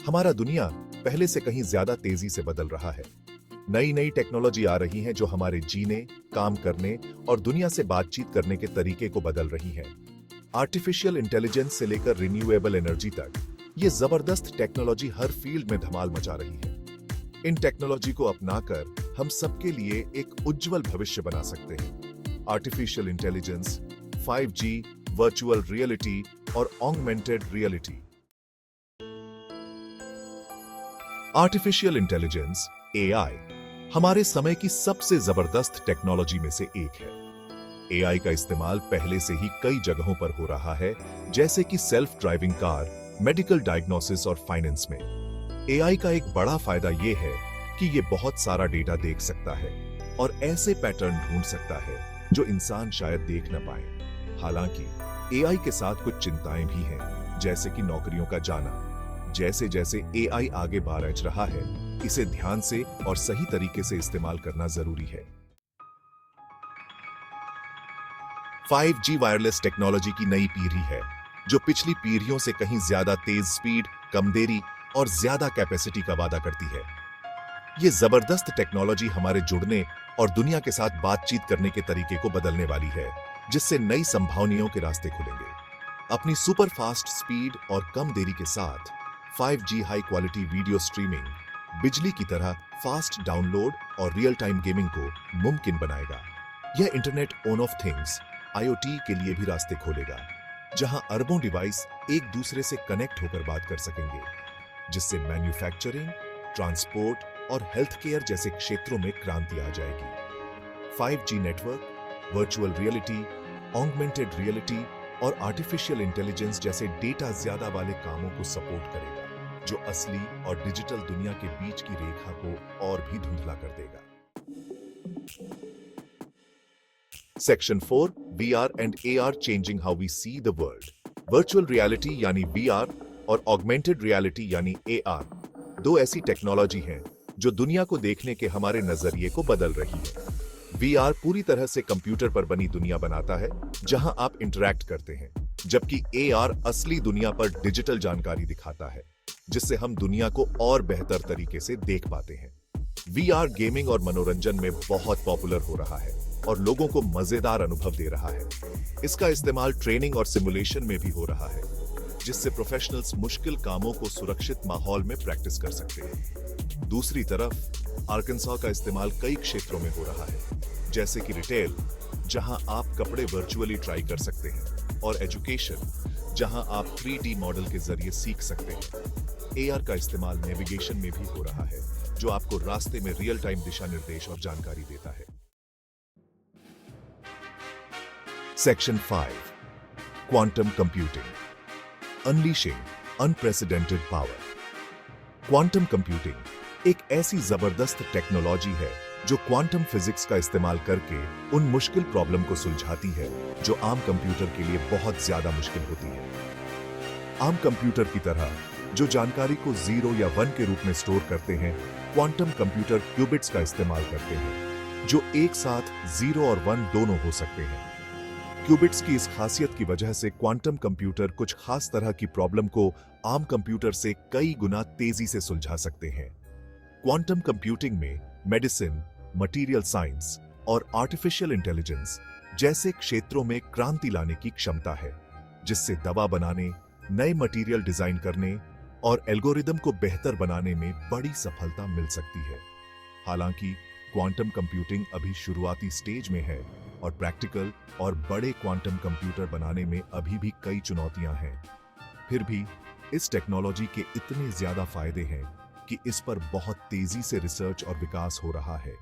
हमारा दुनिया पहले से कहीं ज्यादा तेजी से बदल रहा है। नई नई टेक्नोलॉजी आ रही है जो हमारे जीने, काम करने और दुनिया से बातचीत करने के तरीके को बदल रही है। आर्टिफिशियल इंटेलिजेंस से लेकर रिन्यूएबल एनर्जी तक ये जबरदस्त टेक्नोलॉजी हर फील्ड में धमाल मचा रही है। इन टेक्नोलॉजी को अपनाकर हम सबके लिए एक उज्जवल भविष्य बना सकते हैं। Artificial intelligence, 5G, virtual reality और augmented reality. Artificial intelligence AI हमारे समय की सबसे जबरदस्त टेक्नोलॉजी में से एक है। AI का इस्तेमाल पहले से ही कई जगहों पर हो रहा है, जैसे कि self driving car, medical diagnosis और फाइनेंस में। AI का एक बड़ा फायदा यह है कि यह बहुत सारा डेटा देख सकता है और ऐसे पैटर्न ढूंढ सकता है जो इंसान शायद देख न पाए। हालांकि AI के साथ कुछ चिंताएं भी हैं, जैसे कि नौकरियों का जाना। जैसे जैसे AI आगे बढ़ रहा है, इसे ध्यान से और सही तरीके से इस्तेमाल करना जरूरी है। 5G वायरलेस टेक्नोलॉजी की नई पीढ़ी है, जो पिछली पीढ़ियों से कहीं ज्यादा तेज स्पीड, कम देरी और ज्यादा कैपेसिटी का वादा करती है। यह जबरदस्त टेक्नोलॉजी हमारे जुड़ने और दुनिया के साथ बातचीत करने के तरीके को बदलने वाली है, जिससे नई संभावनाओं के रास्ते खुलेंगे। अपनी सुपर फास्ट स्पीड और कम देरी के साथ 5G high quality video streaming, बिजली की तरह फास्ट डाउनलोड और रियल टाइम गेमिंग को मुमकिन बनाएगा। यह इंटरनेट ऑफ थिंग्स IoT के लिए भी रास्ते खोलेगा, जहां अरबों डिवाइस एक दूसरे से कनेक्ट होकर बात कर सकेंगे, जिससे मैन्युफैक्चरिंग, ट्रांसपोर्ट और हेल्थ केयर जैसे क्षेत्रों में क्रांति आ जाएगी। 5G network, virtual reality, augmented reality और आर्टिफिशियल इंटेलिजेंस जैसे डेटा ज्यादा वाले कामों को सपोर्ट करेगा, जो असली और डिजिटल दुनिया के बीच की रेखा को और भी धुंधला कर देगा। Section 4, VR and AR changing how we see the world. Virtual reality यानी VR और ऑगमेंटेड रियलिटी यानी AR दो ऐसी टेक्नोलॉजी हैं जो दुनिया को देखने के हमारे नजरिए को बदल रही है। VR पूरी तरह से कंप्यूटर पर बनी दुनिया बनाता है, जहां आप इंटरैक्ट करते हैं, जबकि AR असली दुनिया पर डिजिटल जानकारी दिखाता है, जिससे हम दुनिया को और बेहतर तरीके से देख पाते हैं। VR गेमिंग और मनोरंजन में बहुत पॉपुलर हो रहा है और लोगों को मजेदार अनुभव दे रहा है। इसका इस्तेमाल ट्रेनिंग और सिमुलेशन में भी हो रहा है, जिससे प्रोफेशनल्स मुश्किल कामों को सुरक्षित माहौल में प्रैक्टिस कर सकते हैं। दूसरी तरफ आर्कन्सा का इस्तेमाल कई क्षेत्रों में हो रहा है, जैसे कि रिटेल, जहां आप कपड़े वर्चुअली ट्राई कर सकते हैं, और एजुकेशन, जहां आप 3D मॉडल के जरिए सीख सकते हैं। AR का इस्तेमाल नेविगेशन में भी हो रहा है, जो आपको रास्ते में रियल टाइम दिशा निर्देश और जानकारी देता है। Section 5, quantum computing, unleashing unprecedented power. Quantum computing एक ऐसी जबरदस्त टेक्नोलॉजी है जो क्वांटम फिजिक्स का इस्तेमाल करके उन मुश्किल प्रॉब्लम को सुलझाती है जो आम कंप्यूटर के लिए बहुत ज्यादा मुश्किल होती है। आम कंप्यूटर की तरह जो जानकारी को 0 या 1 के रूप में स्टोर करते हैं, क्वांटम कंप्यूटर क्यूबिट्स का इस्तेमाल करते हैं, जो एक साथ 0 और 1 दोनों हो सकते हैं। क्यूबिट्स की इस खासियत की वजह से क्वांटम कंप्यूटर कुछ खास तरह की प्रॉब्लम को आम कंप्यूटर से कई गुना तेजी से सुलझा सकते हैं। क्वांटम कंप्यूटिंग में मेडिसिन, मटेरियल साइंस और आर्टिफिशियल इंटेलिजेंस जैसे क्षेत्रों में क्रांति लाने की क्षमता है, जिससे दवा बनाने, नए मटेरियल डिजाइन करने और एल्गोरिदम को बेहतर बनाने में बड़ी सफलता मिल सकती है। हालांकि क्वांटम कंप्यूटिंग अभी शुरुआती स्टेज में है और प्रैक्टिकल और बड़े क्वांटम कंप्यूटर बनाने में अभी भी कई चुनौतियां हैं। फिर भी इस टेक्नोलॉजी के इतने ज्यादा फायदे हैं कि इस पर बहुत तेजी से रिसर्च और विकास हो रहा है।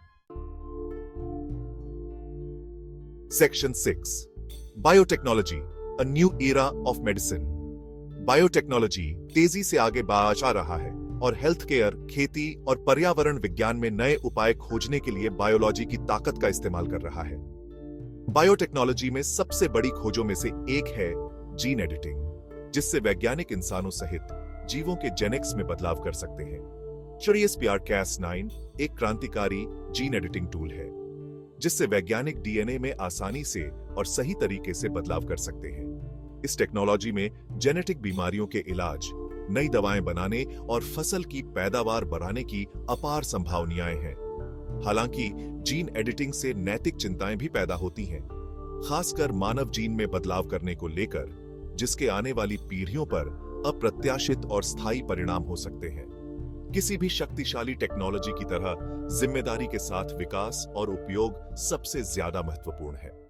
Section 6, biotechnology, a new era of medicine. Biotechnology तेजी से आगे बढ़ रहा है और हेल्थ केयर, खेती और पर्यावरण विज्ञान में नए उपाय खोजने के लिए बायोलॉजी की ताकत का इस्तेमाल कर रहा है। बायोटेक्नोलॉजी में सबसे बड़ी खोजों में से एक है जीन एडिटिंग, जिससे वैज्ञानिक इंसानों सहित जीवों के जेनेटिक्स में बदलाव कर सकते हैं। CRISPR-Cas9 एक क्रांतिकारी जीन एडिटिंग टूल है, जिससे वैज्ञानिक DNA में आसानी से और सही तरीके से बदलाव कर सकते हैं। इस टेक्नोलॉजी में जेनेटिक बीमारियों के इलाज, नई दवाएं बनाने और फसल की पैदावार बढ़ाने की अपार संभावनाएं हैं। हालांकि जीन एडिटिंग से नैतिक चिंताएं भी पैदा होती हैं, खासकर मानव जीन में बदलाव करने को लेकर, जिसके आने वाली पीढ़ियों पर अप्रत्याशित और स्थायी परिणाम हो सकते हैं। किसी भी शक्तिशाली टेक्नोलॉजी की तरह जिम्मेदारी के साथ विकास और उपयोग सबसे ज्यादा महत्वपूर्ण है।